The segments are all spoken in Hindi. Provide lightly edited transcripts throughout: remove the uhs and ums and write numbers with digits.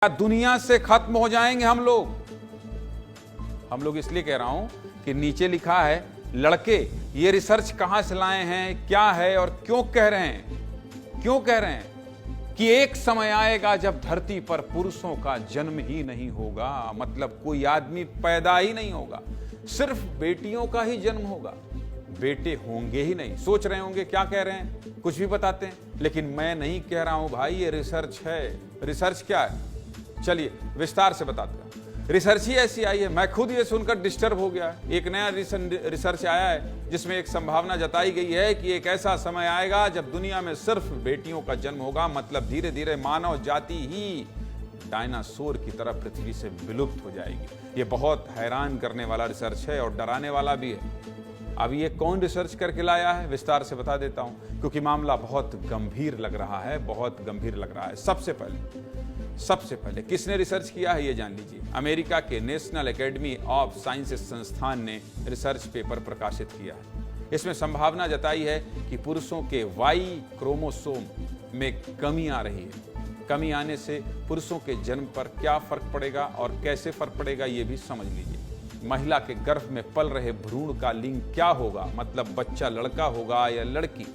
दुनिया से खत्म हो जाएंगे हम लोग इसलिए कह रहा हूं कि नीचे लिखा है लड़के, ये रिसर्च कहां से लाए हैं, क्या है और क्यों कह रहे हैं कि एक समय आएगा जब धरती पर पुरुषों का जन्म ही नहीं होगा, मतलब कोई आदमी पैदा ही नहीं होगा, सिर्फ बेटियों का ही जन्म होगा, बेटे होंगे ही नहीं। सोच रहे होंगे क्या कह रहे हैं, कुछ भी बताते हैं, लेकिन मैं नहीं कह रहा हूं भाई, ये रिसर्च है। रिसर्च क्या है, चलिए विस्तार से बताते हैं। रिसर्च ही ऐसी आई है, मैं खुद ये सुनकर डिस्टर्ब हो गया। एक नया रिसर्च आया है जिसमें एक संभावना जताई गई है कि एक ऐसा समय आएगा जब दुनिया में सिर्फ बेटियों का जन्म होगा, मतलब धीरे धीरे मानव जाति ही डायनासोर की तरह पृथ्वी से विलुप्त हो जाएगी। ये बहुत हैरान करने वाला रिसर्च है और डराने वाला भी है। अब ये कौन रिसर्च करके लाया है, विस्तार से बता देता हूं, क्योंकि मामला बहुत गंभीर लग रहा है, बहुत गंभीर लग रहा है। सबसे पहले किसने रिसर्च किया है ये जान लीजिए। अमेरिका के नेशनल एकेडमी ऑफ साइंसेस संस्थान ने रिसर्च पेपर प्रकाशित किया है। इसमें संभावना जताई है कि पुरुषों के वाई क्रोमोसोम में कमी आ रही है। कमी आने से पुरुषों के जन्म पर क्या फर्क पड़ेगा और कैसे फर्क पड़ेगा ये भी समझ लीजिए। महिला के गर्भ में पल रहे भ्रूण का लिंग क्या होगा, मतलब बच्चा लड़का होगा या लड़की,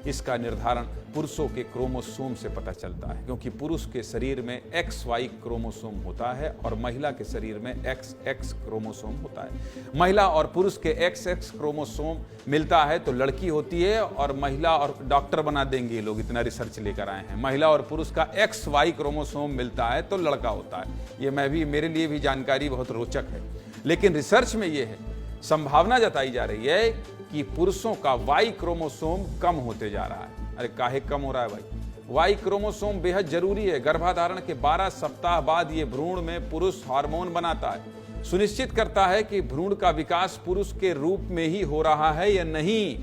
इसका निर्धारण पुरुषों के क्रोमोसोम से पता चलता है, क्योंकि पुरुष के शरीर में XY क्रोमोसोम होता है और महिला के शरीर में XX क्रोमोसोम होता है। महिला और पुरुष के XX क्रोमोसोम मिलता है तो लड़की होती है, और महिला और डॉक्टर बना देंगे ये लोग, इतना रिसर्च लेकर आए हैं। महिला और पुरुष का XY क्रोमोसोम मिलता है तो लड़का होता है। ये मेरे लिए भी जानकारी बहुत रोचक है, लेकिन रिसर्च में ये है, संभावना जताई जा रही है कि पुरुषों का वाई क्रोमोसोम कम होते जा रहा है। अरे काहे कम हो रहा है भाई, वाई क्रोमोसोम बेहद जरूरी है। गर्भाधारण के 12 सप्ताह बाद ये भ्रूण में पुरुष हार्मोन बनाता है, सुनिश्चित करता है कि भ्रूण का विकास पुरुष के रूप में ही हो रहा है या नहीं।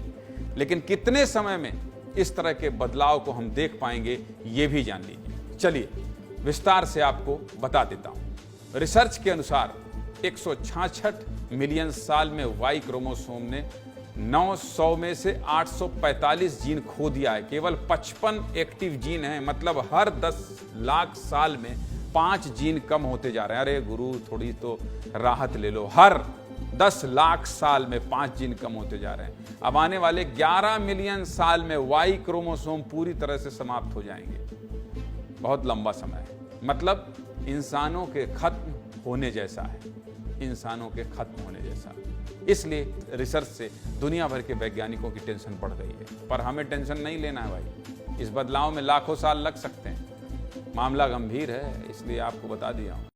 लेकिन कितने समय में इस तरह के बदलाव को हम देख पाएंगे ये भी जान लीजिए। चलिए विस्तार से आपको बता देता हूं। रिसर्च के अनुसार 166 मिलियन साल में वाई क्रोमोसोम ने 900 में से 845 जीन खो दिया है। केवल 55 एक्टिव जीन हैं, मतलब हर 10 लाख साल में 5 जीन कम होते जा रहे हैं। अरे गुरु थोड़ी तो राहत ले लो, हर 10 लाख साल में 5 जीन कम होते जा रहे हैं। अब आने वाले 11 मिलियन साल में वाई क्रोमोसोम पूरी तरह से समाप्त हो जाएंगे। बहुत लंबा समय है, मतलब इंसानों के खत्म होने जैसा है, इंसानों के खत्म होने जैसा। इसलिए रिसर्च से दुनिया भर के वैज्ञानिकों की टेंशन बढ़ गई है, पर हमें टेंशन नहीं लेना है भाई। इस बदलाव में लाखों साल लग सकते हैं, मामला गंभीर है, इसलिए आपको बता दिया हूं।